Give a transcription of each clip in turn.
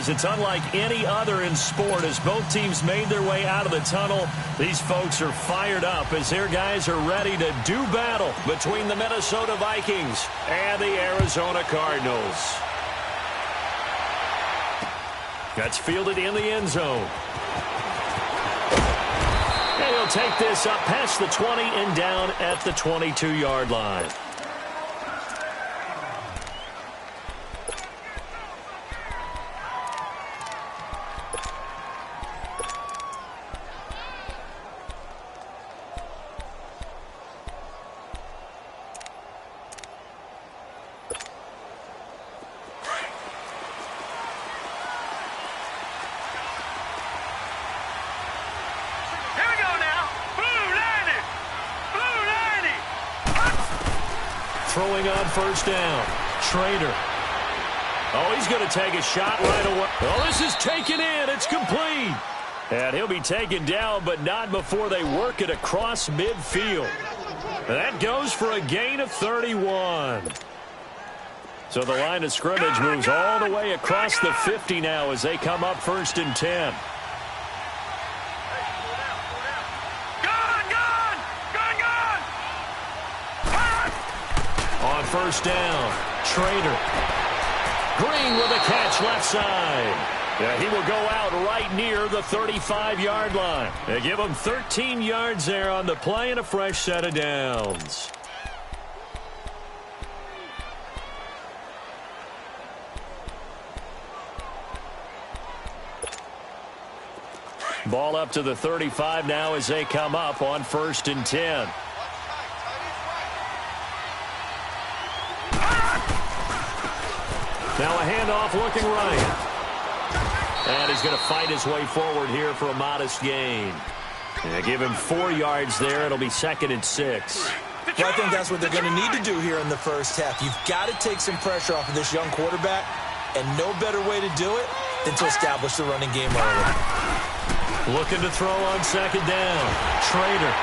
is. It's unlike any other in sport. As both teams made their way out of the tunnel, these folks are fired up as their guys are ready to do battle between the Minnesota Vikings and the Arizona Cardinals. That's fielded in the end zone. And he'll take this up past the 20 and down at the 22-yard line. Throwing on first down. Trader. Oh, he's going to take a shot right away. Oh, this is taken in. It's complete. And he'll be taken down, but not before they work it across midfield. That goes for a gain of 31. So the line of scrimmage moves all the way across the 50 now as they come up first and 10. On first down, Trader. Green with a catch left side. Yeah, he will go out right near the 35-yard line. They give him 13 yards there on the play and a fresh set of downs. Ball up to the 35 now as they come up on first and 10. Now a handoff looking right. And he's going to fight his way forward here for a modest gain. And give him 4 yards there. It'll be second and 6. Well, I think that's what they're going to need to do here in the first half. You've got to take some pressure off of this young quarterback, and no better way to do it than to establish the running game early. Looking to throw on second down. Trader.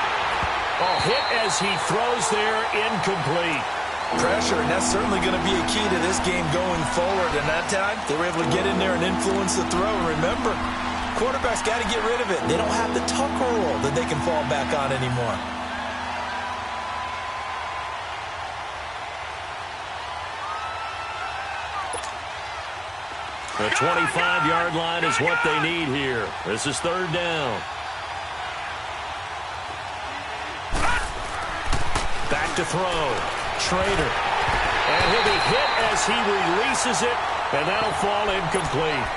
Oh, hit as he throws there, incomplete. Pressure, and that's certainly going to be a key to this game going forward. And that time, they were able to get in there and influence the throw. And remember, quarterbacks got to get rid of it. They don't have the tucker roll that they can fall back on anymore. The 25-yard line is what they need here. This is third down. Back to throw. Trader. And he'll be hit as he releases it, and that'll fall incomplete.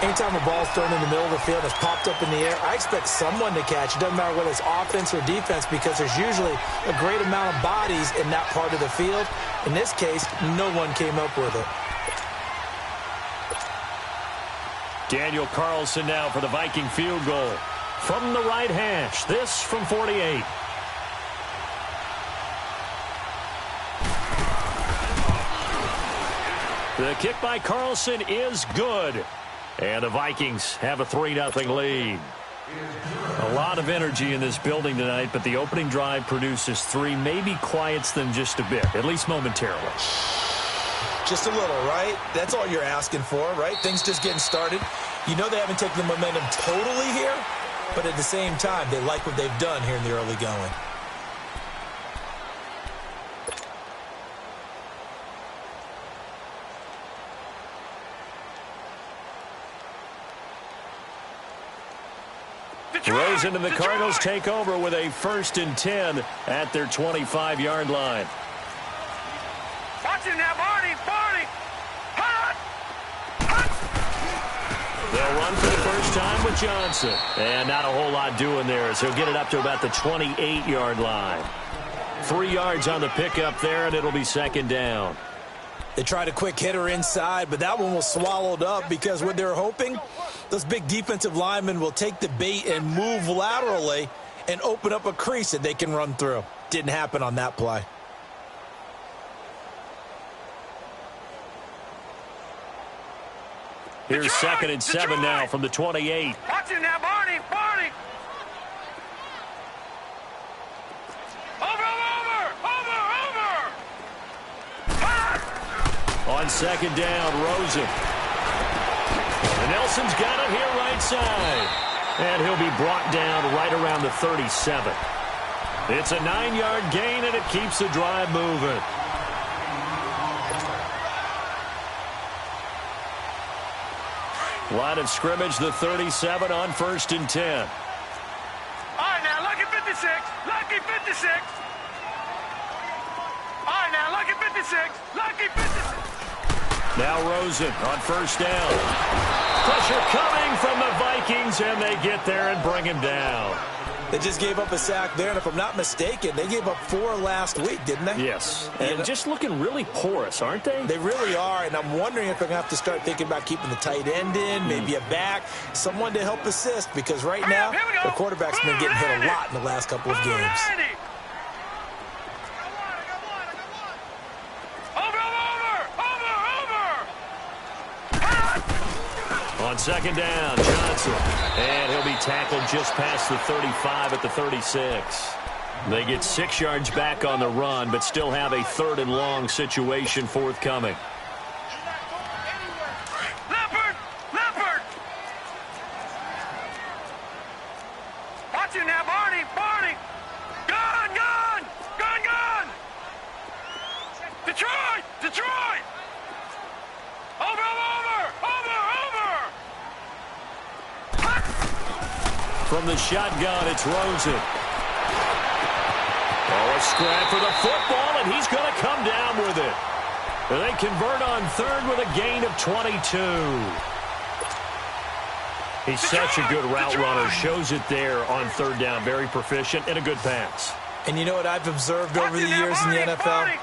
Anytime a ball's thrown in the middle of the field, it's popped up in the air, I expect someone to catch. It doesn't matter whether it's offense or defense, because there's usually a great amount of bodies in that part of the field. In this case, no one came up with it. Daniel Carlson now for the Viking field goal. From the right hash, this from 48. The kick by Carlson is good. And the Vikings have a 3-0 lead. A lot of energy in this building tonight, but the opening drive produces 3, maybe quiets them just a bit, at least momentarily. Just a little, right? That's all you're asking for, right? Things just getting started. You know they haven't taken the momentum totally here, but at the same time, they like what they've done here in the early going. Rosen and the Cardinals take over with a first and 10 at their 25-yard line. Watch him now, Barney. They'll run for the first time with Johnson. And not a whole lot doing there, so he'll get it up to about the 28-yard line. 3 yards on the pickup there, and it'll be second down. They tried a quick hitter inside, but that one was swallowed up because what they're hoping, those big defensive linemen will take the bait and move laterally and open up a crease that they can run through. Didn't happen on that play. Here's second and 7 now from the 28. Watch him now, Barney. On second down, Rosen. Johnson's got it here right side. And he'll be brought down right around the 37. It's a 9-yard gain, and it keeps the drive moving. Line of scrimmage, the 37 on 1st and 10. All right, now, lucky 56. Lucky 56. All right, now, lucky 56. Lucky 56. Now Rosen on 1st down. Pressure coming from the Vikings, and they get there and bring him down. They just gave up a sack there, and if I'm not mistaken, they gave up 4 last week, didn't they? Yes, and just looking really porous, aren't they? They really are, and I'm wondering if they're going to have to start thinking about keeping the tight end in, maybe a back, someone to help assist, because right now, the quarterback's been getting hit a lot in the last couple of games. On 2nd down, Johnson. And he'll be tackled just past the 35 at the 36. They get 6 yards back on the run, but still have a 3rd and long situation forthcoming. Leopard! Leopard! Watch it now, Barney! Barney! Gun! Gun! Gun! Gun! Detroit! Detroit! Over! Over! Over! Over! From the shotgun, it's Rosen. Oh, a scrap for the football, and he's going to come down with it. And they convert on 3rd with a gain of 22. He's such a good route runner. Shows it there on 3rd down. Very proficient and a good pass. And you know what I've observed over the years in the NFL?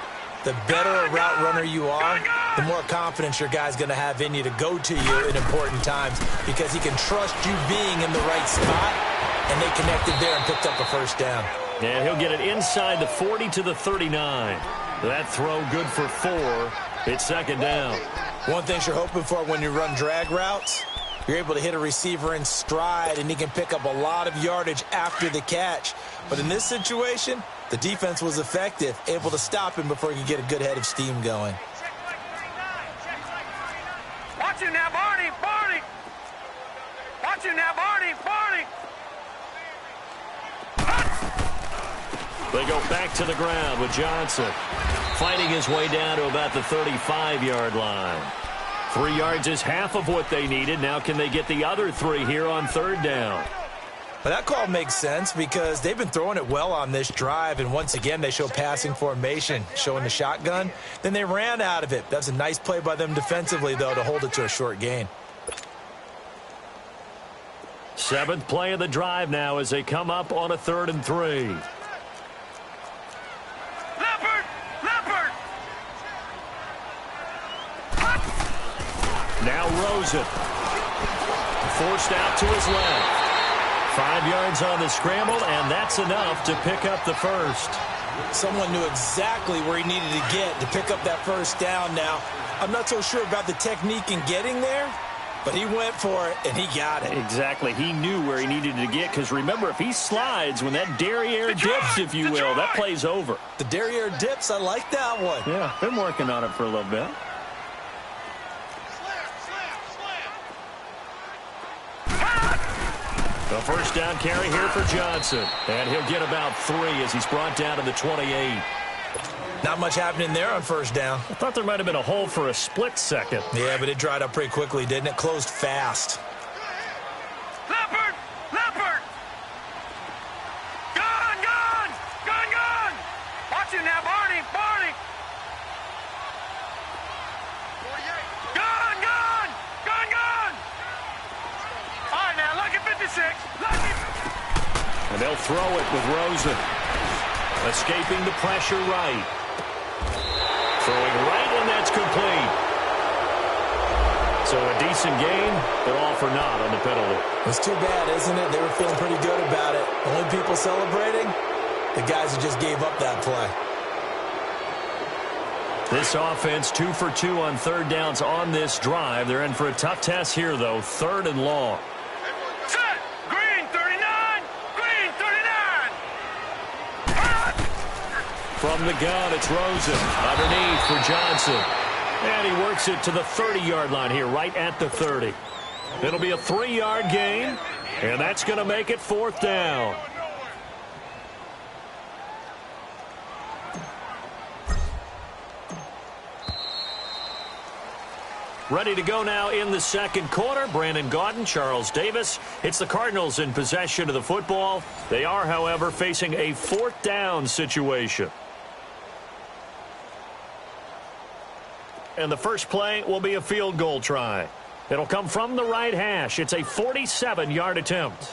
The better a route runner you are, the more confidence your guy's going to have in you to go to you in important times because he can trust you being in the right spot, and they connected there and picked up a 1st down. And he'll get it inside the 40 to the 39. That throw good for 4. It's 2nd down. One thing you're hoping for when you run drag routes, you're able to hit a receiver in stride, and he can pick up a lot of yardage after the catch. But in this situation, the defense was effective, able to stop him before he could get a good head of steam going. Watch it now, Barney! Barney! Watch it now, Barney! Barney! They go back to the ground with Johnson, fighting his way down to about the 35-yard line. 3 yards is half of what they needed. Now can they get the other 3 here on 3rd down? But that call makes sense because they've been throwing it well on this drive, and once again they show passing formation, showing the shotgun. Then they ran out of it. That's a nice play by them defensively, though, to hold it to a short gain. 7th play of the drive now as they come up on a 3rd and 3. Leopard! Leopard! Now Rosen. Forced out to his left. 5 yards on the scramble, and that's enough to pick up the 1st. Someone knew exactly where he needed to get to pick up that 1st down now. I'm not so sure about the technique in getting there, but he went for it, and he got it. Exactly. He knew where he needed to get, because remember, if he slides when that derriere dips, if you will, that play's over. The derriere dips, I like that one. Yeah, been working on it for a little bit. A 1st down carry here for Johnson. And he'll get about 3 as he's brought down to the 28. Not much happening there on 1st down. I thought there might have been a hole for a split second. Yeah, but it dried up pretty quickly, didn't it? Closed fast. Leopard! Leopard! Gun! Gun! Gun! Gun! Watch it now, Barney! Barney! Gun! Gun! Gun! Gun! All right, now, lucky 56. Lucky. And they'll throw it with Rosen. Escaping the pressure right. Throwing right, and that's complete. So a decent game, but all for naught on the penalty. It's too bad, isn't it? They were feeling pretty good about it. Only people celebrating, the guys who just gave up that play. This offense 2 for 2 on 3rd downs on this drive. They're in for a tough test here, though. 3rd and long. Set! Green 39! Green 39! From the gun, it's Rosen. Underneath for Johnson. And he works it to the 30-yard line here, right at the 30. It'll be a 3-yard gain, and that's going to make it 4th down. Ready to go now in the second quarter. Brandon Gaudin, Charles Davis. It's the Cardinals in possession of the football. They are, however, facing a 4th down situation. And the first play will be a field goal try. It'll come from the right hash. It's a 47-yard attempt.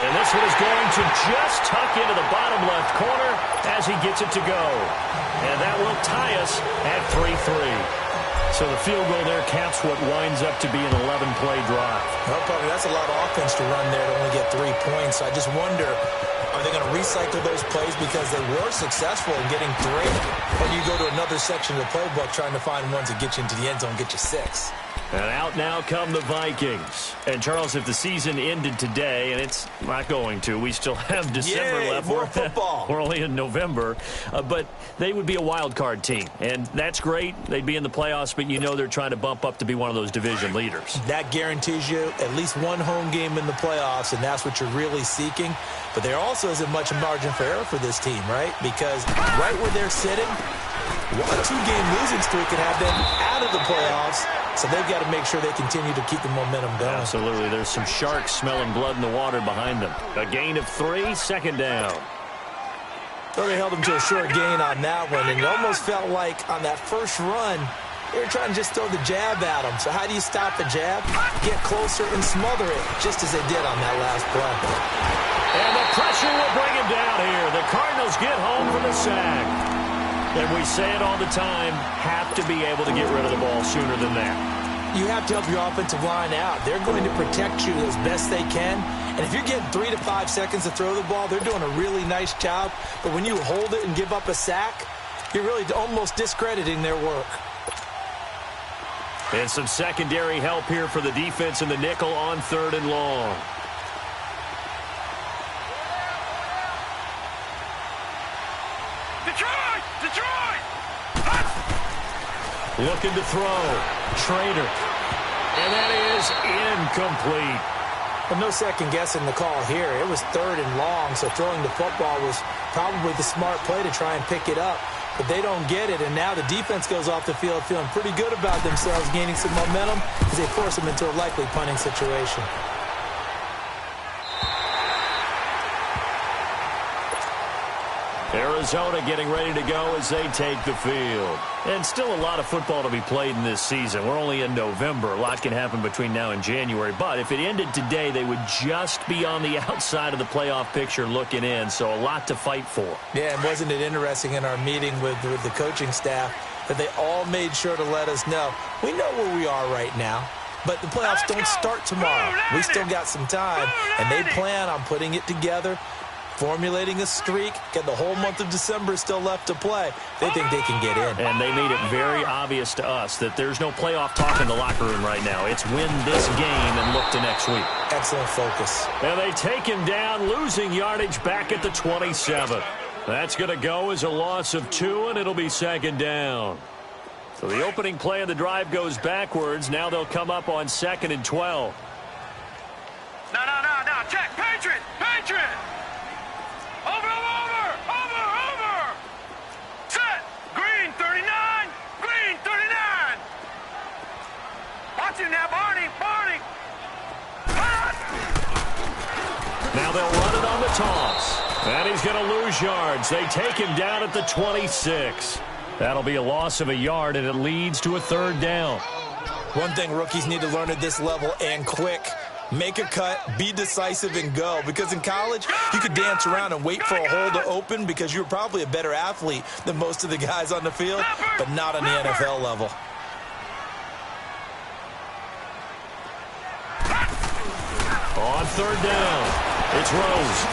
And this one is going to just tuck into the bottom left corner as he gets it to go. And that will tie us at 3-3. So the field goal there caps what winds up to be an 11-play drive. Well, probably that's a lot of offense to run there to only get 3 points. I just wonder, are they going to recycle those plays because they were successful in getting 3? Or do you go to another section of the playbook trying to find ones that get you into the end zone and get you 6? And out now come the Vikings. And, Charles, if the season ended today, and it's not going to, we still have December left. More football. We're only in November. But they would be a wild card team. And that's great. They'd be in the playoffs, but you know they're trying to bump up to be one of those division leaders. That guarantees you at least one home game in the playoffs, and that's what you're really seeking. But there also isn't much margin for error for this team, right? Because right where they're sitting, a 2-game losing streak could have them out of the playoffs. So they've got to make sure they continue to keep the momentum going. Absolutely. There's some sharks smelling blood in the water behind them. A gain of 3, 2nd down. So they held them to a short gain on that one, and it almost felt like on that first run, they were trying to just throw the jab at them. So how do you stop the jab? Get closer and smother it, just as they did on that last play. And the pressure will bring him down here. The Cardinals get home for the sack. And we say it all the time, have to be able to get rid of the ball sooner than that. You have to help your offensive line out. They're going to protect you as best they can. And if you're getting 3 to 5 seconds to throw the ball, they're doing a really nice job. But when you hold it and give up a sack, you're really almost discrediting their work. And some secondary help here for the defense in the nickel on 3rd and long. Looking to throw. Trader. And that is incomplete. Well, no second guessing the call here. It was 3rd and long, so throwing the football was probably the smart play to try and pick it up. But they don't get it, and now the defense goes off the field feeling pretty good about themselves, gaining some momentum as they force them into a likely punting situation. Arizona getting ready to go as they take the field. And still a lot of football to be played in this season. We're only in November. A lot can happen between now and January. But if it ended today, they would just be on the outside of the playoff picture looking in. So a lot to fight for. Yeah, and wasn't it interesting in our meeting with the coaching staff that they all made sure to let us know, we know where we are right now. But the playoffs don't start tomorrow. We still got some time. And they plan on putting it together, formulating a streak, get the whole month of December still left to play. They think they can get in. And they made it very obvious to us that there's no playoff talk in the locker room right now. It's win this game and look to next week. Excellent focus. And they take him down, losing yardage back at the 27. That's going to go as a loss of 2, and it'll be 2nd down. So the opening play of the drive goes backwards. Now they'll come up on 2nd and 12. No. Check. Patriot. Over. Set. Green 39. Watch him now, Barney. Now they'll run it on the toss. And he's going to lose yards. They take him down at the 26. That'll be a loss of a yard, and it leads to a 3rd down. One thing rookies need to learn at this level, and quick. Make a cut, be decisive, and go. Because in college, you could dance around and wait for a hole to open because you're probably a better athlete than most of the guys on the field, but not on the NFL level. On 3rd down, it's Rose.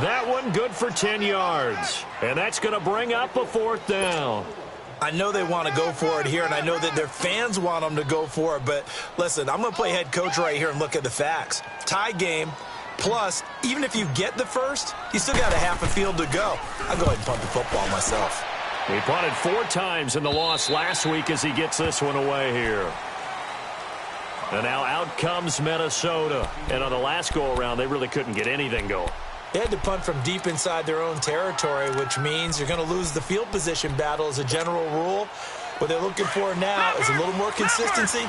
That one good for 10 yards. And that's going to bring up a 4th down. I know they want to go for it here, and I know that their fans want them to go for it. But, listen, I'm going to play head coach right here and look at the facts. Tie game, Plus, even if you get the first, you still got a half a field to go. I'll go ahead and punt the football myself. He punted 4 times in the loss last week as he gets this one away here. And now out comes Minnesota. And on the last go-around, they really couldn't get anything going. They had to punt from deep inside their own territory, which means you're going to lose the field position battle as a general rule. What they're looking for now is a little more consistency,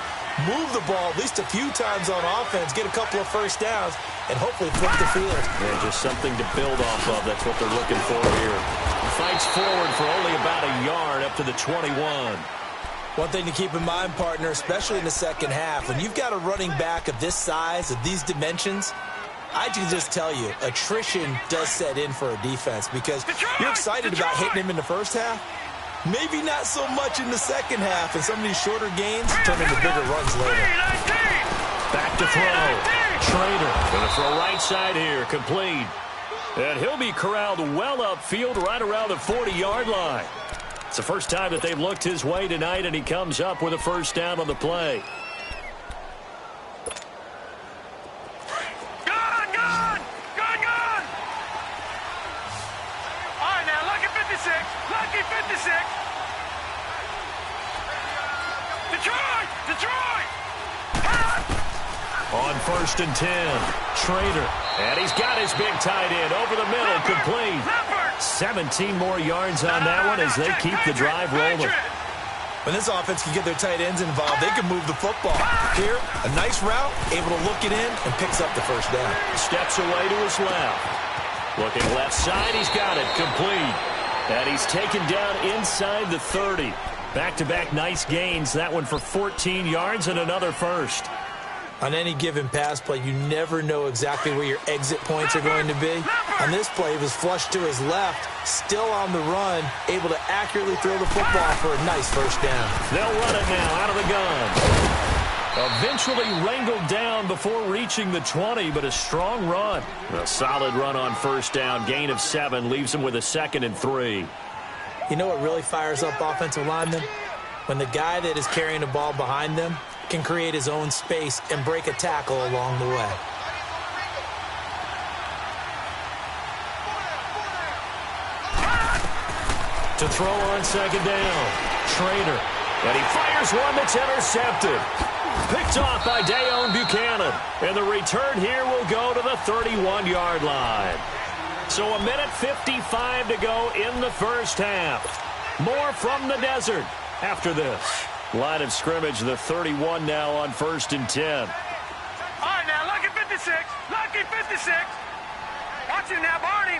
move the ball at least a few times on offense, get a couple of first downs, and hopefully flip the field. Yeah, just something to build off of. That's what they're looking for here. He fights forward for only about a yard up to the 21. One thing to keep in mind, partner, especially in the second half, when you've got a running back of this size, of these dimensions, I can just tell you, attrition does set in for a defense because you're excited about hitting him in the first half. Maybe not so much in the second half, and some of these shorter gains turn into bigger runs later. Back to throw. Trader going to throw right side here, complete. And he'll be corralled well upfield right around the 40-yard line. It's the first time that they've looked his way tonight, and he comes up with a first down on the play. Gone! All right, now, lucky 56. Lucky 56. Detroit! On 1st and 10, Trader. And he's got his big tight end over the middle, complete. 17 more yards on that one as they keep the drive rolling. When this offense can get their tight ends involved, they can move the football. Here, a nice route, able to look it in, and picks up the first down. Steps away to his left. Looking left side, he's got it, complete. And he's taken down inside the 30. Back-to-back nice gains, that one for 14 yards and another first. On any given pass play, you never know exactly where your exit points are going to be. On this play, he was flushed to his left, still on the run, able to accurately throw the football for a nice first down. They'll run it now out of the gun. Eventually wrangled down before reaching the 20, but a strong run. A solid run on first down, gain of 7, leaves him with a 2nd and 3. You know what really fires up offensive linemen? When the guy that is carrying the ball behind them can create his own space and break a tackle along the way. To throw on 2nd down, Trader. And he fires one that's intercepted. Picked off by Dayon Buchanan. And the return here will go to the 31-yard line. So a minute 55 to go in the first half. More from the desert after this. Line of scrimmage, the 31 now on 1st and 10. All right, now, lucky 56. Lucky 56. Watch him now, Barney.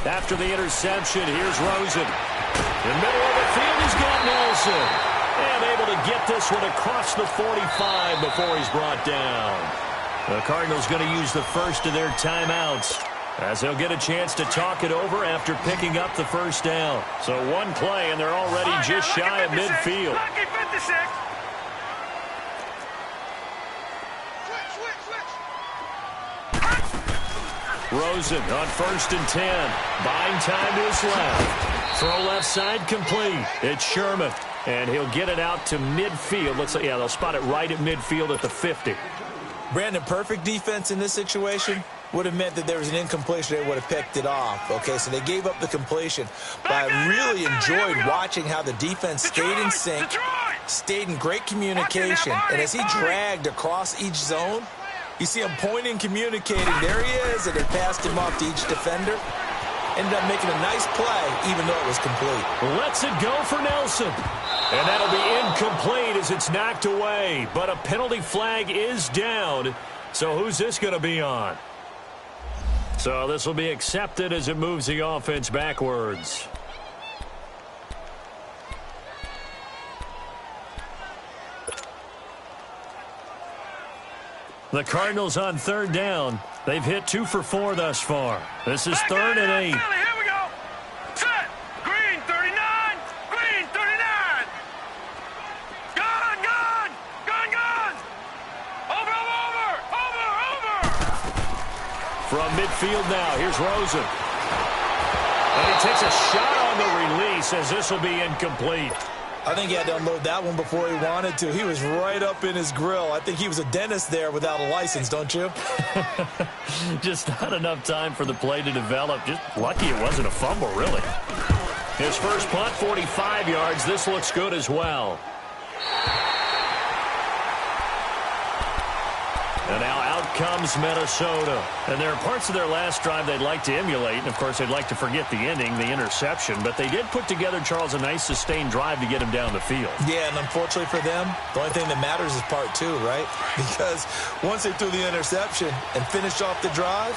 After the interception, here's Rosen. In the middle of the field, he's got Nelson. And able to get this one across the 45 before he's brought down. The Cardinals going to use the first of their timeouts, as they'll get a chance to talk it over after picking up the first down. So one play, and they're already just shy of midfield. Lucky 56. Rosen on 1st and 10. Buying time to his left. Throw left side complete. It's Sherman, and he'll get it out to midfield. Looks like, yeah, they'll spot it right at midfield at the 50. Brandon, perfect defense in this situation would have meant that there was an incompletion. They would have picked it off. Okay, so they gave up the completion. But I really enjoyed watching how the defense stayed in sync, stayed in great communication. And as he dragged across each zone, you see him pointing, communicating. There he is, and they passed him off to each defender. Ended up making a nice play, even though it was complete. Lets it go for Nelson. And that'll be incomplete as it's knocked away. But a penalty flag is down. So who's this going to be on? So this will be accepted as it moves the offense backwards. The Cardinals on 3rd down. They've hit 2 for 4 thus far. This is 3rd and 8. Here we go. Set. Green 39. Green 39. Gone. Over. From midfield now, here's Rosen. And he takes a shot on the release as this will be incomplete. I think he had to unload that one before he wanted to. He was right up in his grill. I think he was a dentist there without a license, don't you? Just not enough time for the play to develop. Just lucky it wasn't a fumble, really. His first punt, 45 yards. This looks good as well. And now out comes Minnesota. And there are parts of their last drive they'd like to emulate. And, of course, they'd like to forget the ending, the interception. But they did put together, Charles, a nice sustained drive to get him down the field. Yeah, and unfortunately for them, the only thing that matters is part two, right? Because once they threw the interception and finished off the drive,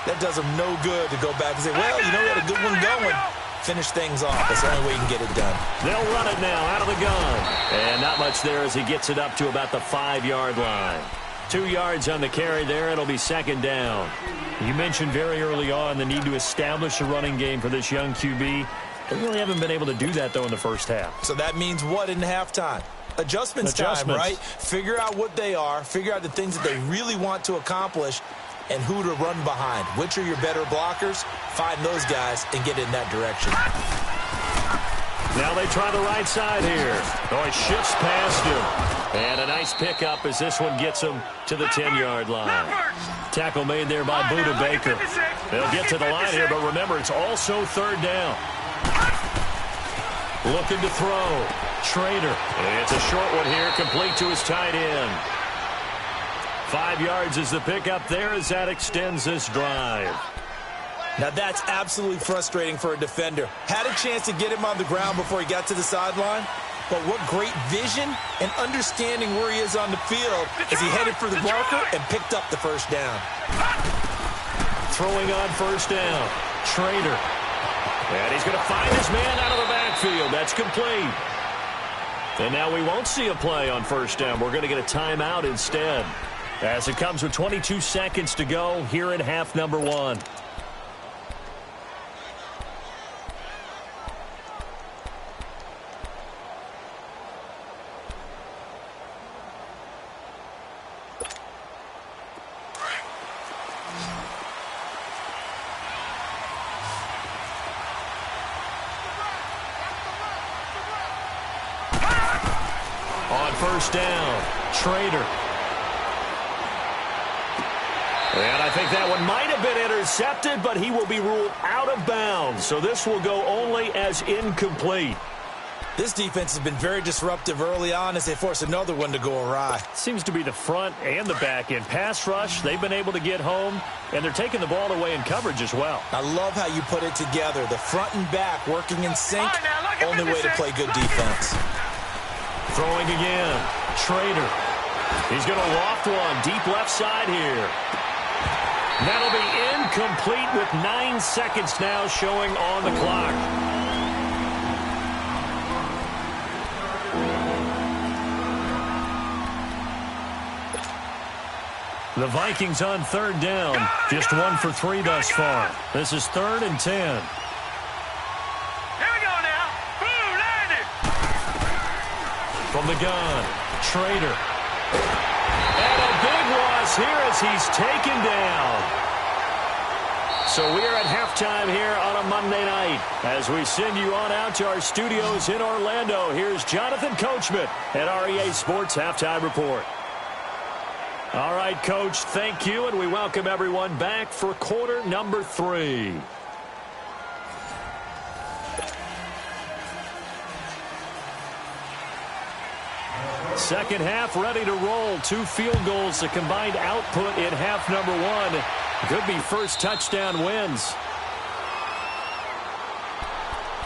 that does them no good to go back and say, well, you know, we had a good one going. Finish things off. That's the only way you can get it done. They'll run it now out of the gun. And not much there as he gets it up to about the 5-yard line. 2 yards on the carry there. It'll be second down. You mentioned very early on the need to establish a running game for this young QB. They really haven't been able to do that, though, in the first half. So that means what in halftime? Adjustments time, right? Figure out what they are. Figure out the things that they really want to accomplish and who to run behind. Which are your better blockers? Find those guys and get in that direction. Now they try the right side here. Oh, he shifts past him. And a nice pickup as this one gets him to the 10-yard line. Tackle made there by Buda Baker. They'll get to the line here, but remember, it's also third down. Looking to throw. Schrader. It's a short one here, complete to his tight end. 5 yards is the pickup there as that extends this drive. Now that's absolutely frustrating for a defender. Had a chance to get him on the ground before he got to the sideline, but what great vision and understanding where he is on the field as he headed for the marker and picked up the first down. Throwing on first down. Schrader. And he's going to find his man out of the backfield. That's complete. And now we won't see a play on first down. We're going to get a timeout instead. As it comes with 22 seconds to go here in half number 1. On first down, Schrader. And I think that one might have been intercepted, but he will be ruled out of bounds. So this will go only as incomplete. This defense has been very disruptive early on as they force another one to go awry. Seems to be the front and the back end. Pass rush, they've been able to get home, and they're taking the ball away in coverage as well. I love how you put it together. The front and back working in sync, only way to play good defense. Throwing again, Schrader. He's going to loft one, deep left side here. That'll be incomplete with 9 seconds now showing on the clock. The Vikings on third down, just 1 for 3 thus far. This is 3rd and 10. Here we go now. Boom, landed. From the gun, Schrader. And a big loss here as he's taken down. So we are at halftime here on a Monday night. As we send you on out to our studios in Orlando, here's Jonathan Coachman at REA Sports Halftime Report. All right, Coach, thank you, and we welcome everyone back for quarter number 3. Second half ready to roll. 2 field goals, the combined output in half number 1. Could be first touchdown wins.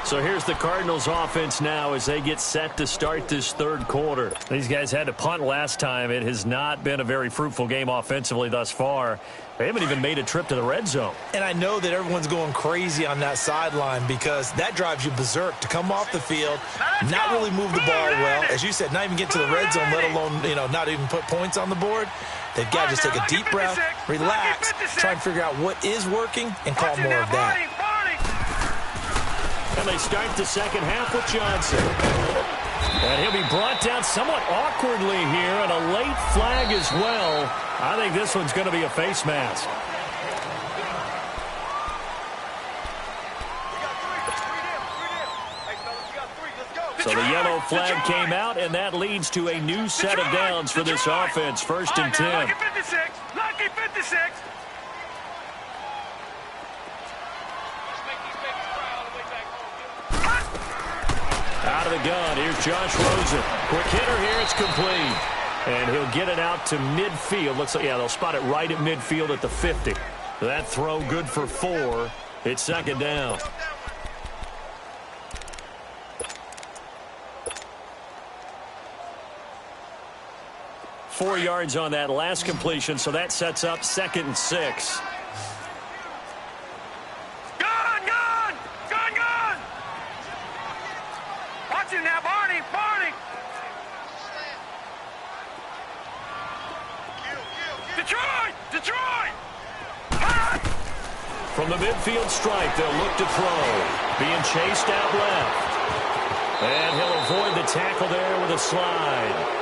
So here's the Cardinals offense now as they get set to start this third quarter. These guys had to punt last time. It has not been a very fruitful game offensively thus far. They haven't even made a trip to the red zone. And I know that everyone's going crazy on that sideline because that drives you berserk to come off the field, not really move the ball well. As you said, not even get to the red zone, let alone, not even put points on the board. They've got to just take a deep breath, relax, try and figure out what is working, and call more of that. And they start the second half with Johnson. And he'll be brought down somewhat awkwardly here, and a late flag as well. I think this one's going to be a face mask. So the yellow flag came out, and that leads to a new set of downs for this offense. First and 10. Lucky 56. Lucky 56. Out of the gun, here's Josh Rosen. Quick hitter here, it's complete. And he'll get it out to midfield. Looks like, yeah, they'll spot it right at midfield at the 50. That throw good for 4. It's second down. Four yards on that last completion, so that sets up second and 6. Watch him now, Barney. Detroit! From the midfield stripe, they'll look to throw. Being chased out left. And he'll avoid the tackle there with a slide.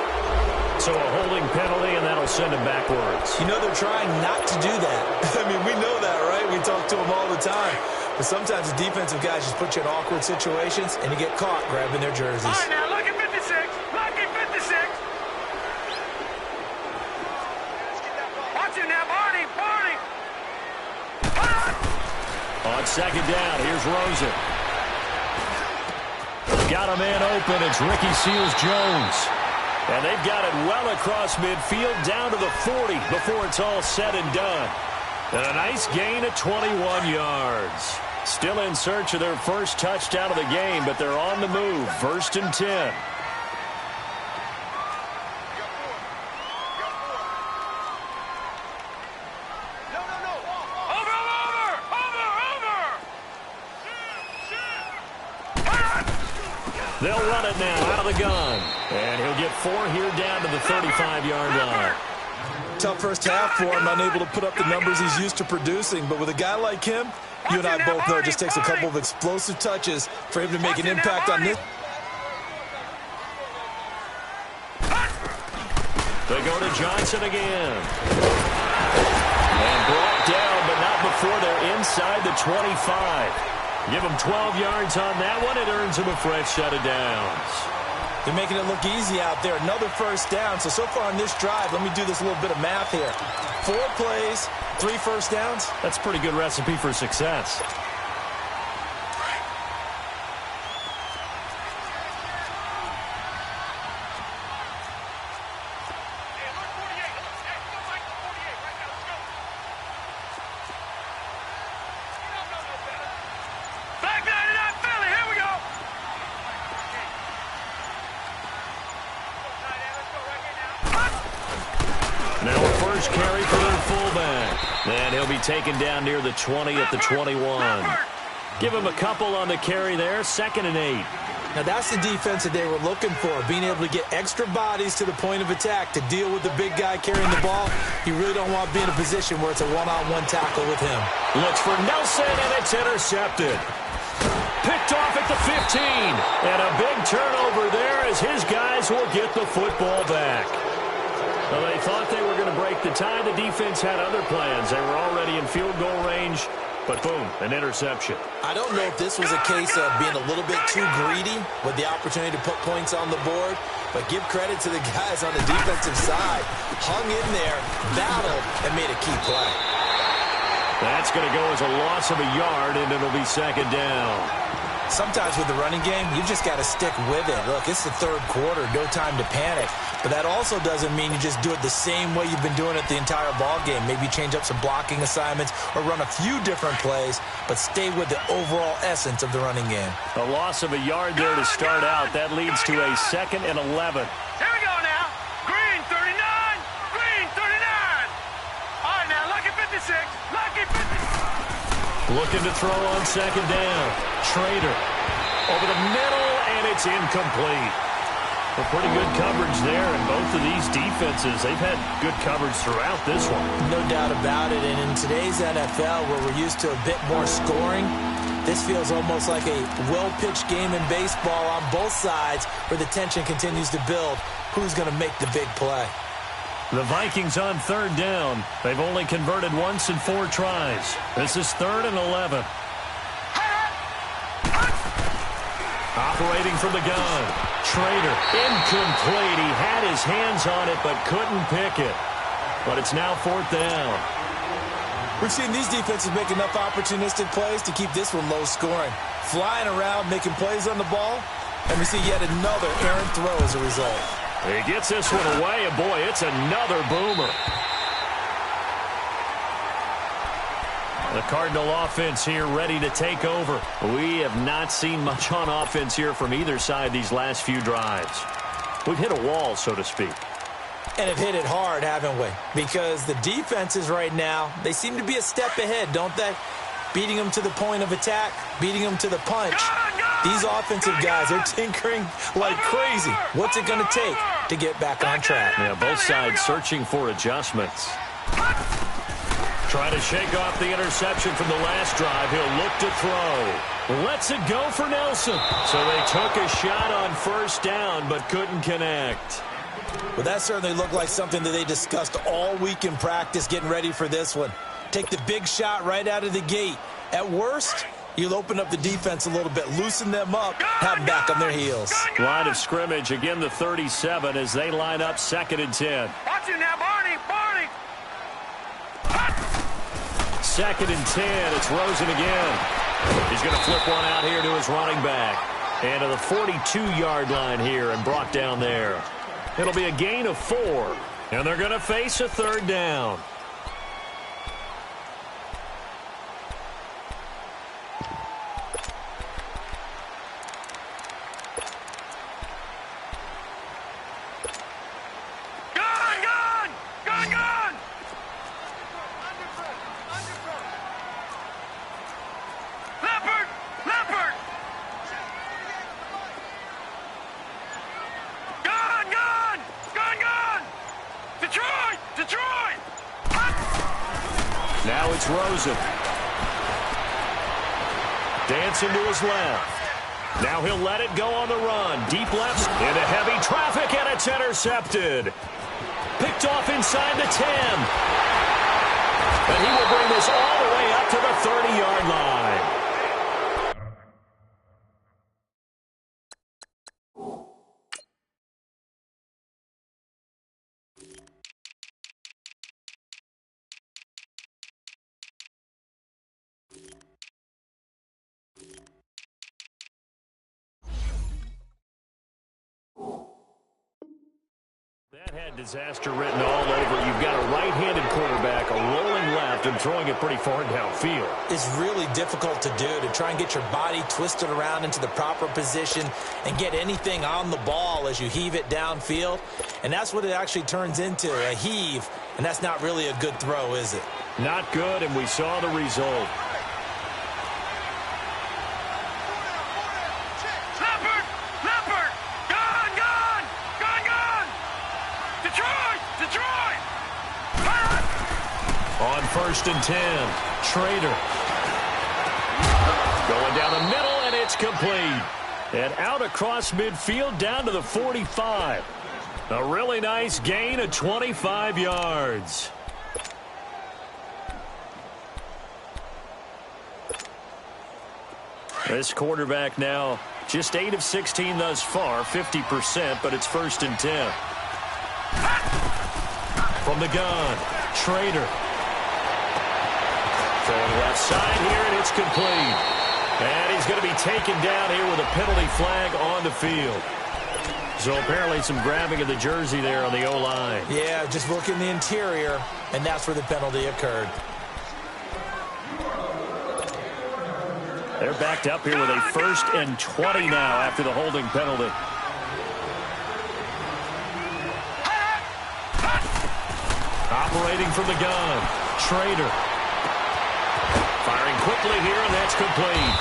So a holding penalty, and that'll send him backwards. You know they're trying not to do that. I mean, we know that, right? We talk to them all the time. But sometimes the defensive guys just put you in awkward situations, and you get caught grabbing their jerseys. All right, now, lucky 56. Lucky 56. Watch him now, Barney. On second down, here's Rosen. Got a man open. It's Ricky Seals-Jones. And they've got it well across midfield, down to the 40 before it's all said and done. And a nice gain of 21 yards. Still in search of their first touchdown of the game, but they're on the move. First and 10. They'll run it now out of the gun. And he'll get 4 here down to the 35-yard line. Tough first half for him, unable to put up the numbers he's used to producing. But with a guy like him, you and I both know it just takes a couple of explosive touches for him to make an impact on this. They go to Johnson again. And brought down, but not before they're inside the 25. Give them 12 yards on that one. It earns them a fresh set of downs. They're making it look easy out there. Another first down. So far on this drive, let me do this little bit of math here. 4 plays, 3 first downs. That's a pretty good recipe for success. Carry for their fullback. And he'll be taken down near the 20 at the 21. Give him a couple on the carry there. Second and 8. Now that's the defense that they were looking for, being able to get extra bodies to the point of attack to deal with the big guy carrying the ball. You really don't want to be in a position where it's a one-on-one tackle with him. Looks for Nelson, and it's intercepted. Picked off at the 15. And a big turnover there as his guys will get the football back. Well, they thought they were going to break the tie. The defense had other plans. They were already in field goal range, but boom, an interception. I don't know if this was a case of being a little bit too greedy with the opportunity to put points on the board, but give credit to the guys on the defensive side. Hung in there, battled, and made a key play. That's going to go as a loss of a yard, and it'll be second down. Sometimes with the running game, you just got to stick with it. Look, it's the third quarter, no time to panic. But that also doesn't mean you just do it the same way you've been doing it the entire ball game. Maybe change up some blocking assignments or run a few different plays, but stay with the overall essence of the running game. A loss of a yard there to start out. That leads to a second and 11. Here we go now. Green 39. Green 39. All right, now, lucky 56. Lucky 56. Looking to throw on second down. Trader over the middle, and it's incomplete. Well, pretty good coverage there, and both of these defenses, they've had good coverage throughout this one. No doubt about it, and in today's NFL, where we're used to a bit more scoring, this feels almost like a well-pitched game in baseball on both sides where the tension continues to build. Who's going to make the big play? The Vikings on third down. They've only converted once in 4 tries. This is 3rd and 11. Operating from the gun. Trader. Incomplete. He had his hands on it but couldn't pick it. But it's now 4th down. We've seen these defenses make enough opportunistic plays to keep this one low scoring. Flying around, making plays on the ball, and we see yet another errant throw as a result. He gets this one away, and boy, it's another boomer. The Cardinal offense here ready to take over. We have not seen much on offense here from either side these last few drives. We've hit a wall, so to speak. And have hit it hard, haven't we? Because the defenses right now, they seem to be a step ahead, don't they? Beating them to the point of attack, beating them to the punch. These offensive guys are tinkering like crazy. What's it going to take to get back on track? Yeah, both sides searching for adjustments. Trying to shake off the interception from the last drive. He'll look to throw. Lets it go for Nelson. So they took a shot on 1st down but couldn't connect. Well, that certainly looked like something that they discussed all week in practice getting ready for this one. Take the big shot right out of the gate. At worst, you'll open up the defense a little bit, loosen them up, have them back on their heels. Line of scrimmage, again the 37 as they line up 2nd and 10. Watch it now, Barney. 2nd and 10. It's Rosen again. He's going to flip one out here to his running back. And to the 42-yard line here and brought down there. It'll be a gain of 4. And they're going to face a 3rd down. Now it's Rosen. Dancing to his left. Now he'll let it go on the run. Deep left into heavy traffic, and it's intercepted. Picked off inside the 10. And he will bring this all the way up to the 30-yard line. That had disaster written all over. You've got a right-handed quarterback, a rolling left, and throwing it pretty far downfield. It's really difficult to do, to try and get your body twisted around into the proper position and get anything on the ball as you heave it downfield. And that's what it actually turns into, a heave. And that's not really a good throw, is it? Not good, and we saw the result. On 1st and 10, Trader. Going down the middle, and it's complete. And out across midfield, down to the 45. A really nice gain of 25 yards. This quarterback now just 8 of 16 thus far, 50%, but it's 1st and 10. From the gun, Trader. Throwing left side here, and it's complete. And he's going to be taken down here with a penalty flag on the field. So apparently some grabbing of the jersey there on the O-line. Yeah, just look in the interior, and that's where the penalty occurred. They're backed up here with a 1st and 20 now after the holding penalty. Operating from the gun, Trader. Firing quickly here, and that's complete.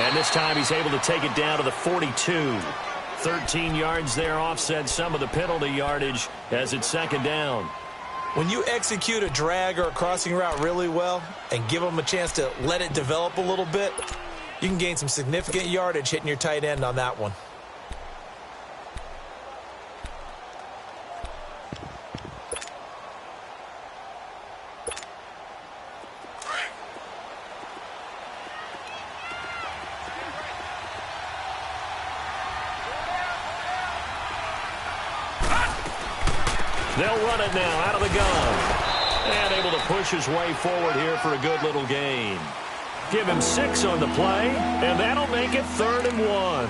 And this time he's able to take it down to the 42. 13 yards there, offset some of the penalty yardage as it's 2nd down. When you execute a drag or a crossing route really well and give them a chance to let it develop a little bit, you can gain some significant yardage hitting your tight end on that one. They'll run it now out of the gun. And able to push his way forward here for a good little gain. Give him 6 on the play, and that'll make it 3rd and 1.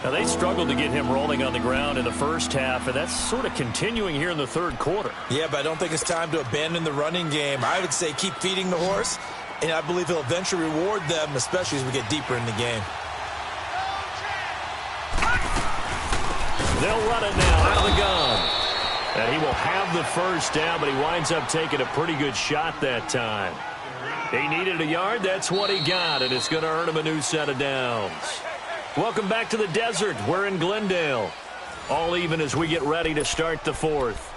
Now, they struggled to get him rolling on the ground in the first half, and that's sort of continuing here in the third quarter. Yeah, but I don't think it's time to abandon the running game. I would say keep feeding the horse, and I believe he'll eventually reward them, especially as we get deeper in the game. They'll run it now out of the gun. And he will have the first down, but he winds up taking a pretty good shot that time. He needed a yard. That's what he got, and it's going to earn him a new set of downs. Welcome back to the desert. We're in Glendale. All even as we get ready to start the fourth.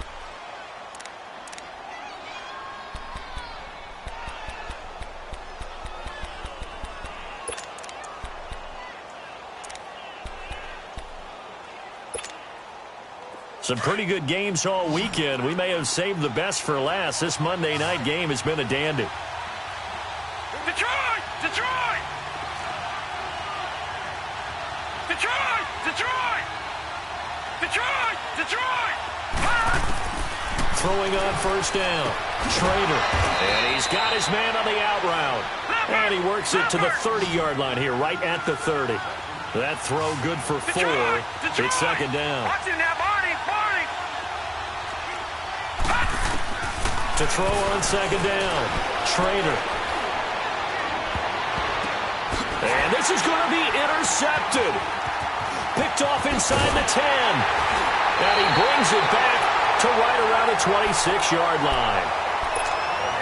Some pretty good games all weekend. We may have saved the best for last. This Monday night game has been a dandy. Detroit! Detroit! Detroit! Detroit! Detroit! Detroit! Throwing on first down. Trader. And he's got his man on the out route. And he works it to the 30-yard line here, right at the 30. That throw good for 4. It's second down. Watch it now, Barney! Barney! To throw on second down. Trader. And this is going to be intercepted. Picked off inside the 10. And he brings it back to right around the 26-yard line.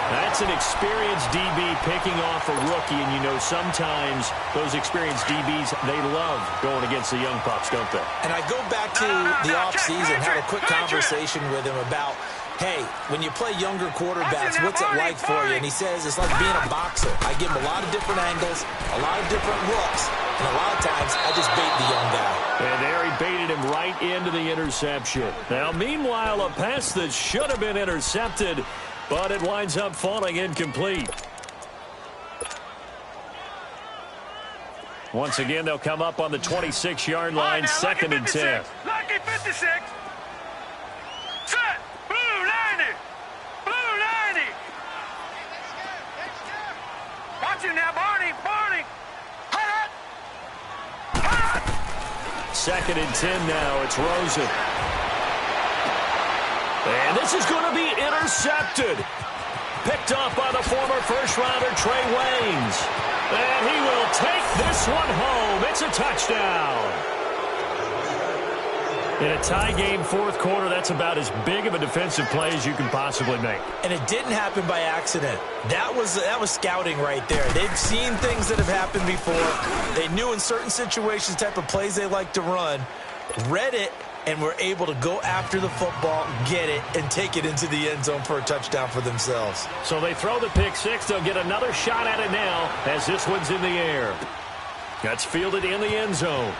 That's an experienced DB picking off a rookie, and you know sometimes those experienced DBs, they love going against the young pups, don't they? And I go back to the offseason, have a quick conversation with him about, hey, when you play younger quarterbacks, what's it like for you? And he says it's like being a boxer. I give him a lot of different angles, a lot of different looks, and a lot of times I just bait the young guy. And there he baited him right into the interception. Now, meanwhile, a pass that should have been intercepted, but it winds up falling incomplete. Once again, they'll come up on the 26-yard line, second and 10. Lucky 56. Set. Blue 90. Blue 90. Watch it now, Barney. Barney. Second and 10 now. It's Rosen. And this is going to be intercepted. Picked off by the former first-rounder Trey Waynes. And he will take this one home. It's a touchdown. In a tie game, fourth quarter, that's about as big of a defensive play as you can possibly make. And it didn't happen by accident. That was scouting right there. They've seen things that have happened before. They knew in certain situations the type of plays they like to run, read it, and were able to go after the football, get it, and take it into the end zone for a touchdown for themselves. So they throw the pick six. They'll get another shot at it now as this one's in the air. That's fielded in the end zone.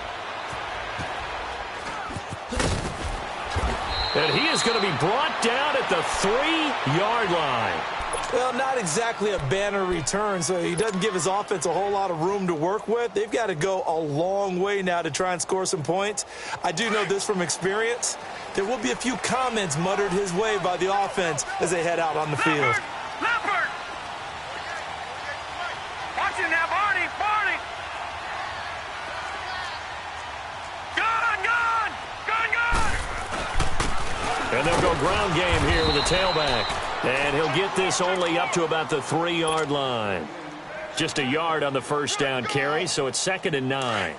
And he is going to be brought down at the 3-yard line. Well, not exactly a banner return, so he doesn't give his offense a whole lot of room to work with. They've got to go a long way now to try and score some points. I do know this from experience. There will be a few comments muttered his way by the offense as they head out on the field. Leopard! Watch it now, Barney! Barney! Gun! Gun! Gun! Gun! And they'll go ground game here with a tailback. And he'll get this only up to about the 3-yard line. Just a yard on the first down carry, so it's 2nd and 9.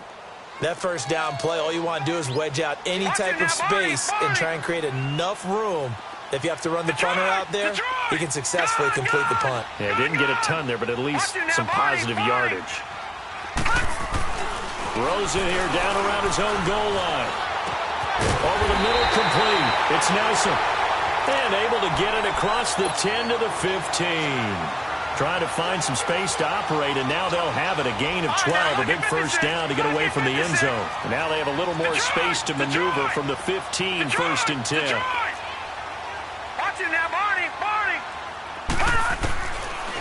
That first down play, all you want to do is wedge out any type of space and try and create enough room. If you have to run the punter out there, he can successfully complete the punt. Yeah, didn't get a ton there, but at least some positive yardage. Rosen here down around his own goal line. Over the middle, complete. It's Nelson. And able to get it across the 10 to the 15. Trying to find some space to operate, and now they'll have it. A gain of 12, a big first down to get away from the end zone. And now they have a little more space to maneuver from the 15, 1st and 10. Watch it now, Barney! Barney!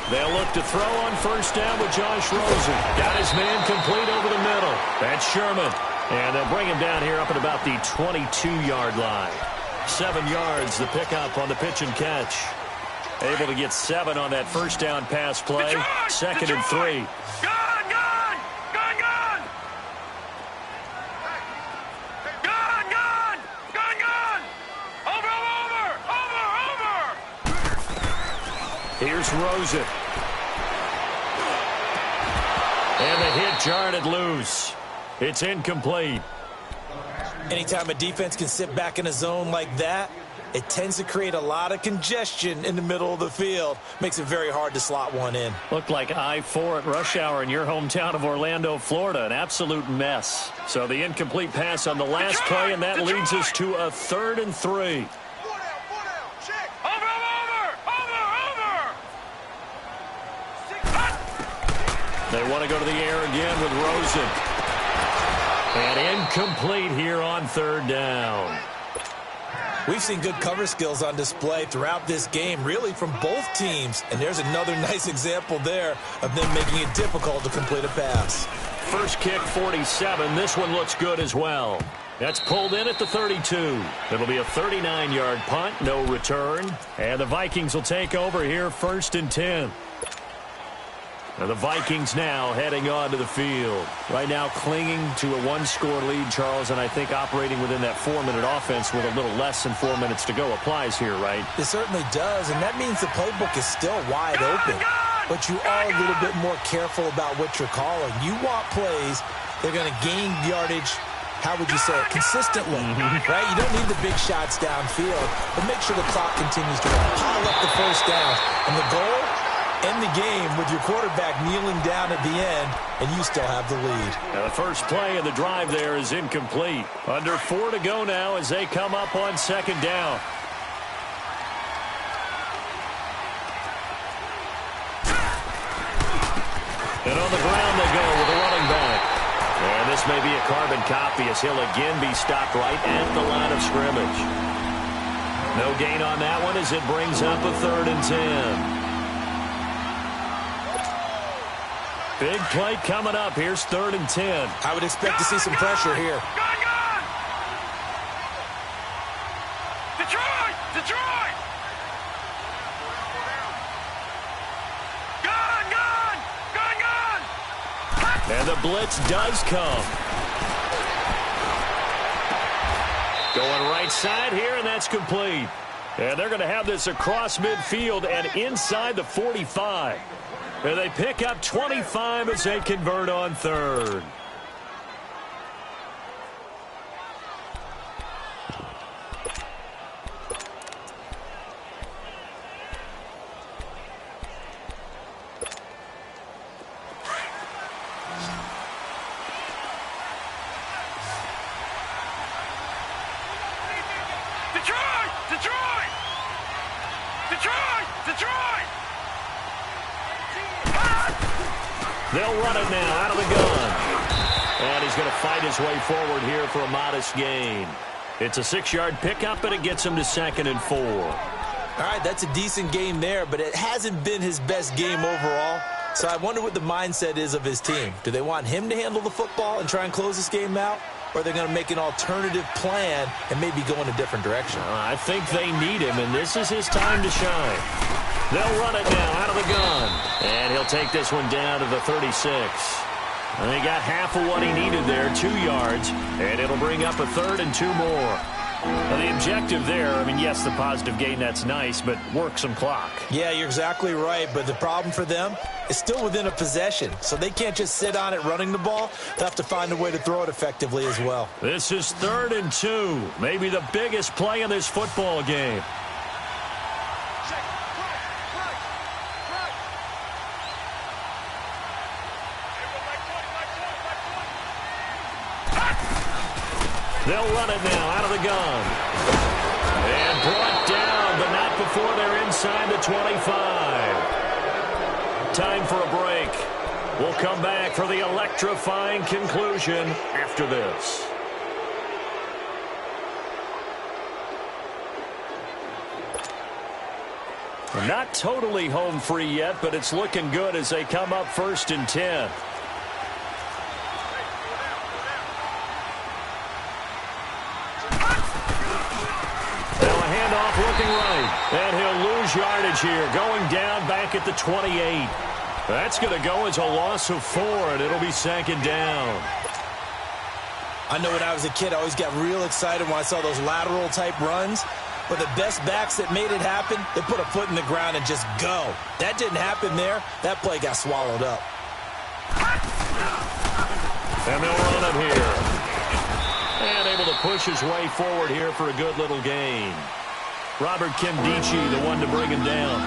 They'll look to throw on first down with Josh Rosen. Got his man complete over the middle. That's Sherman. And they'll bring him down here up at about the 22-yard line. 7 yards, the pickup on the pitch and catch. Able to get 7 on that first down pass play. Second and 3. Here's Rosen. And the hit jarred it loose. It's incomplete. Anytime a defense can sit back in a zone like that, it tends to create a lot of congestion in the middle of the field. Makes it very hard to slot one in. Looked like I-4 at rush hour in your hometown of Orlando, Florida. An absolute mess. So the incomplete pass on the last play, and that leads us to a 3rd and 3. They want to go to the air again with Rosen. And incomplete here on 3rd down. We've seen good cover skills on display throughout this game, really from both teams. And there's another nice example there of them making it difficult to complete a pass. First kick, 47. This one looks good as well. That's pulled in at the 32. It'll be a 39-yard punt, no return. And the Vikings will take over here, 1st and 10. And the Vikings now heading onto the field. Right now clinging to a 1-score lead, Charles, and I think operating within that 4-minute offense with a little less than 4 minutes to go applies here, right? It certainly does, and that means the playbook is still wide open. But you are a little bit more careful about what you're calling. You want plays that are going to gain yardage, how would you say it, consistently, right? You don't need the big shots downfield, but make sure the clock continues to run. Pile up the first down, and the goal, end the game with your quarterback kneeling down at the end, and you still have the lead. Now the first play of the drive there is incomplete. Under 4 to go now as they come up on 2nd down. And on the ground they go with a running back. And this may be a carbon copy as he'll again be stopped right at the line of scrimmage. No gain on that one as it brings up a 3rd and 10. Big play coming up. Here's 3rd and 10. I would expect to see some pressure here. Detroit! Detroit! And the blitz does come. Going right side here, and that's complete. And they're going to have this across midfield and inside the 45. And they pick up 25 as they convert on 3rd. Detroit! Detroit! Detroit! Detroit! They'll run it now out of the gun. And he's going to fight his way forward here for a modest gain. It's a 6-yard pickup, and it gets him to 2nd and 4. All right, that's a decent game there, but it hasn't been his best game overall. So I wonder what the mindset is of his team. Do they want him to handle the football and try and close this game out? Or are they going to make an alternative plan and maybe go in a different direction? I think they need him, and this is his time to shine. They'll run it now out of the gun. And he'll take this one down to the 36. And he got half of what he needed there, 2 yards. And it'll bring up a 3rd and 2 more. Now the objective there, I mean, yes, the positive gain, that's nice, but work some clock. Yeah, you're exactly right, but the problem for them is still within a possession. So they can't just sit on it running the ball. They'll have to find a way to throw it effectively as well. This is 3rd and 2, maybe the biggest play in this football game. They'll run it now out of the gun. And brought down, but not before they're inside the 25. Time for a break. We'll come back for the electrifying conclusion after this. Not totally home free yet, but it's looking good as they come up 1st and 10. yardage here, going down back at the 28. That's going to go as a loss of 4, and it'll be second down. I know when I was a kid, I always got real excited when I saw those lateral-type runs. But the best backs that made it happen, they put a foot in the ground and just go. That didn't happen there. That play got swallowed up. And they'll run it here. And able to push his way forward here for a good little gain. Robert Kimdichie, the one to bring him down.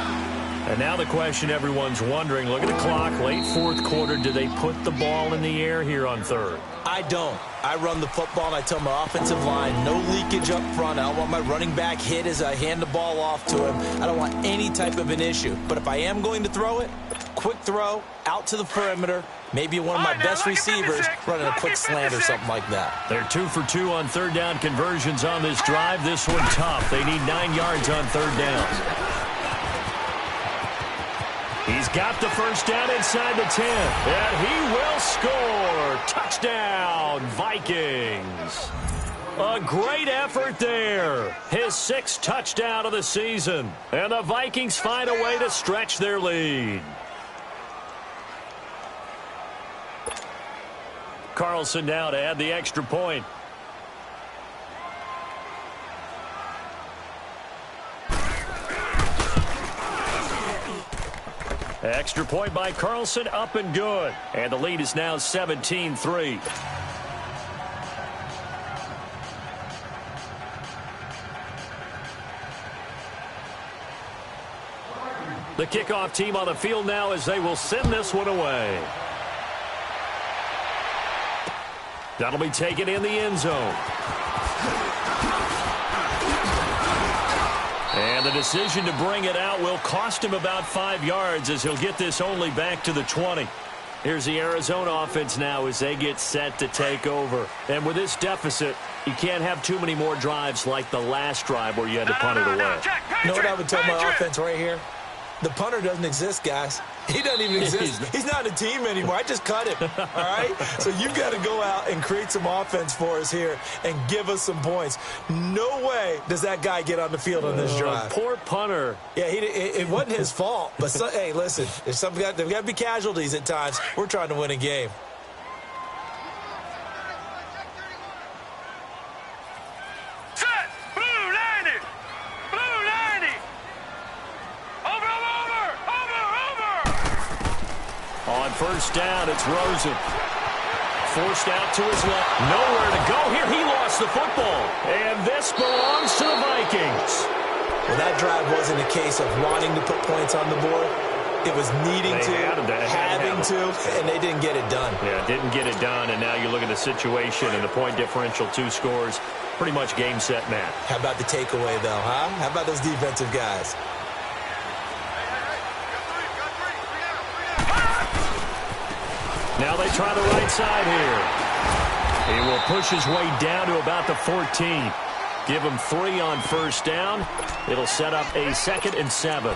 And now the question everyone's wondering, look at the clock, late fourth quarter, do they put the ball in the air here on third? I don't. I run the football, and I tell my offensive line, no leakage up front. I don't want my running back hit as I hand the ball off to him. I don't want any type of an issue. But if I am going to throw it, quick throw, out to the perimeter, maybe one of my best receivers running a quick slant or something like that. They're 2 for 2 on third down conversions on this drive. This one tough. They need 9 yards on third down. He's got the first down inside the 10. And he will score. Touchdown, Vikings. A great effort there. His 6th touchdown of the season. And the Vikings find a way to stretch their lead. Carlson now to add the extra point. Extra point by Carlson, up and good. And the lead is now 17-3. The kickoff team on the field now as they will send this one away. That'll be taken in the end zone. And the decision to bring it out will cost him about 5 yards as he'll get this only back to the 20. Here's the Arizona offense now as they get set to take over. And with this deficit, you can't have too many more drives like the last drive where you had to punt it away. You know what I would tell my offense right here? The punter doesn't exist, guys. He doesn't even exist. He's not a team anymore. I just cut him, all right? So you've got to go out and create some offense for us here and give us some points. No way does that guy get on the field on this drive. Poor punter. Yeah, it wasn't his fault. But, hey, listen, there's got to be casualties at times. We're trying to win a game. First down, it's Rosen. Forced out to his left. Nowhere to go here. He lost the football. And this belongs to the Vikings. Well, that drive wasn't a case of wanting to put points on the board. It was needing having to, and they didn't get it done. Yeah, didn't get it done, and now you look at the situation and the point differential, 2 scores, pretty much game, set, match. How about the takeaway, though, huh? How about those defensive guys? Now they try the right side here. He will push his way down to about the 14. Give him 3 on first down. It'll set up a 2nd and 7.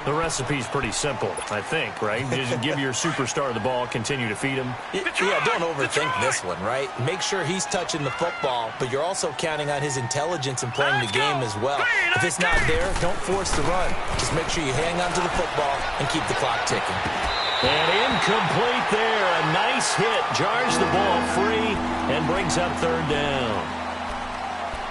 The recipe's pretty simple, I think, right? Just give your superstar the ball, continue to feed him. Yeah, don't overthink this one, right? Make sure he's touching the football, but you're also counting on his intelligence and playing the game as well. If it's not there, don't force the run. Just make sure you hang on to the football and keep the clock ticking. And incomplete there. A nice hit. Jars the ball free and brings up third down.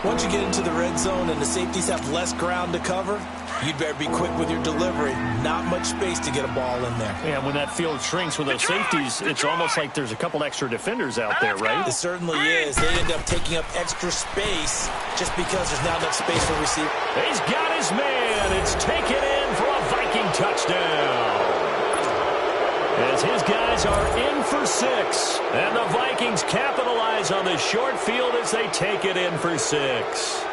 Once you get into the red zone and the safeties have less ground to cover, you'd better be quick with your delivery. Not much space to get a ball in there. Yeah, when that field shrinks with those safeties, it's almost like there's a couple extra defenders out there, right? It certainly is. They end up taking up extra space just because there's not enough space for receiver. He's got his man. It's taken in for a Viking touchdown. As his guys are in for 6. And the Vikings capitalize on the short field as they take it in for 6.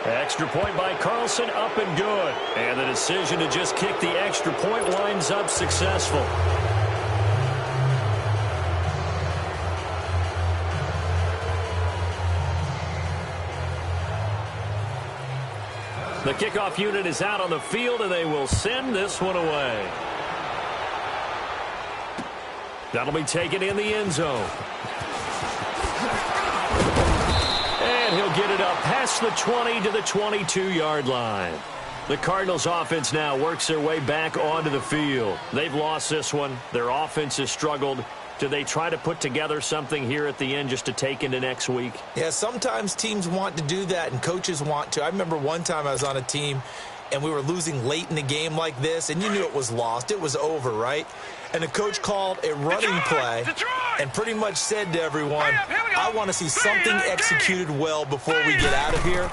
Extra point by Carlson, up and good. And the decision to just kick the extra point winds up successful. The kickoff unit is out on the field, and they will send this one away. That'll be taken in the end zone. And he'll get it up past the 20 to the 22-yard line. The Cardinals offense now works their way back onto the field. They've lost this one. Their offense has struggled. Do they try to put together something here at the end just to take into next week? Yeah, sometimes teams want to do that and coaches want to. I remember one time I was on a team and we were losing late in the game like this, and you knew it was lost. It was over, right? And the coach called a running play and pretty much said to everyone, I want to see something executed well before we get out of here.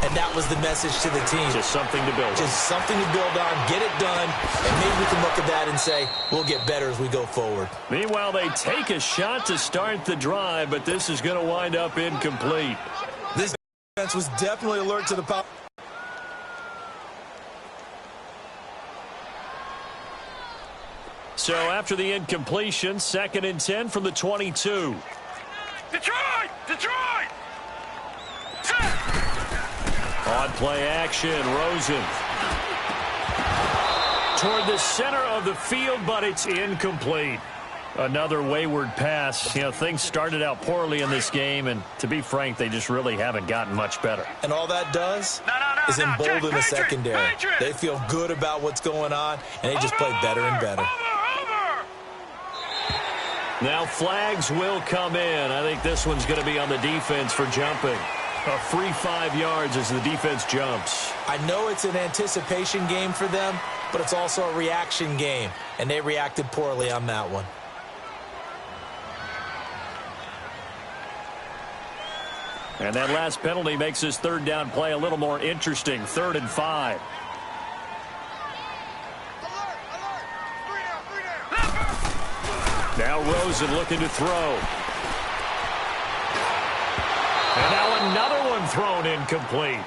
And that was the message to the team. Just something to build on. Just something to build on, get it done, and maybe we can look at that and say, we'll get better as we go forward. Meanwhile, they take a shot to start the drive, but this is going to wind up incomplete. This defense was definitely alert to the power. So after the incompletion, 2nd and 10 from the 22. Detroit! Detroit! On play action, Rosen. Toward the center of the field, but it's incomplete. Another wayward pass. You know, things started out poorly in this game, and to be frank, they just really haven't gotten much better. And all that does is embolden the secondary. They feel good about what's going on, and they just play better and better. Now flags will come in. I think this one's going to be on the defense for jumping. A free 5 yards as the defense jumps. I know it's an anticipation game for them, but it's also a reaction game, and they reacted poorly on that one. And that last penalty makes this 3rd down play a little more interesting. 3rd and 5. Now Rosen looking to throw. And now another one thrown incomplete.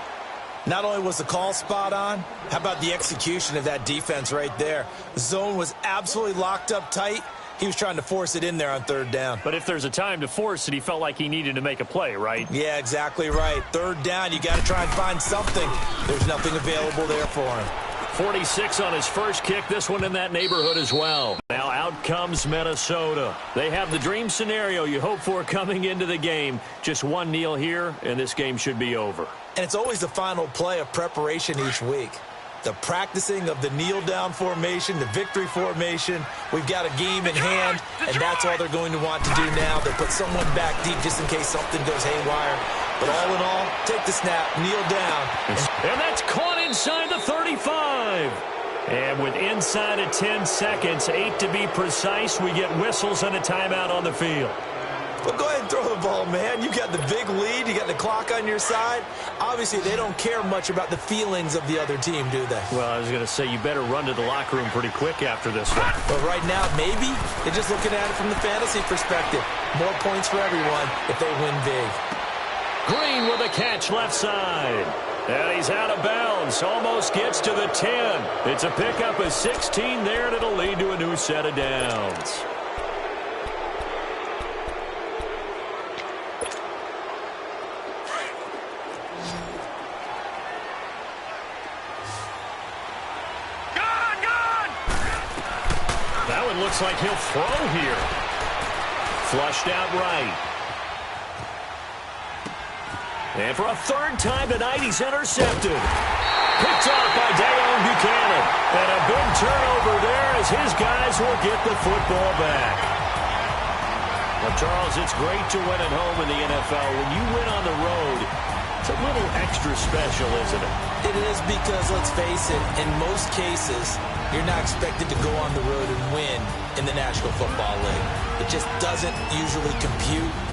Not only was the call spot on, how about the execution of that defense right there? The zone was absolutely locked up tight. He was trying to force it in there on 3rd down. But if there's a time to force it, he felt like he needed to make a play, right? Yeah, exactly right. 3rd down, you got to try and find something. There's nothing available there for him. 46 on his first kick, this one in that neighborhood as well. Now out comes Minnesota. They have the dream scenario you hope for coming into the game. Just one kneel here, and this game should be over. And it's always the final play of preparation each week. The practicing of the kneel-down formation, the victory formation. We've got a game in hand, and that's all they're going to want to do now. They'll put someone back deep just in case something goes haywire. But all in all, take the snap, kneel down. And that's caught inside the 35. And with inside of 10 seconds, 8 to be precise, we get whistles and a timeout on the field. Well, go ahead and throw the ball, man. You got the big lead. You got the clock on your side. Obviously, they don't care much about the feelings of the other team, do they? Well, I was going to say you better run to the locker room pretty quick after this one. But right now, maybe they're just looking at it from the fantasy perspective. More points for everyone if they win big. Green with a catch left side. And he's out of bounds. Almost gets to the 10. It's a pickup of 16 there, and it'll lead to a new set of downs. That one looks like he'll throw here. Flushed out right. And for a 3rd time tonight, he's intercepted. Picked off by Dayon Buchanan. And a big turnover there as his guys will get the football back. Well, Charles, it's great to win at home in the NFL. When you win on the road, it's a little extra special, isn't it? It is because, let's face it, in most cases, you're not expected to go on the road and win in the National Football League. It just doesn't usually compute.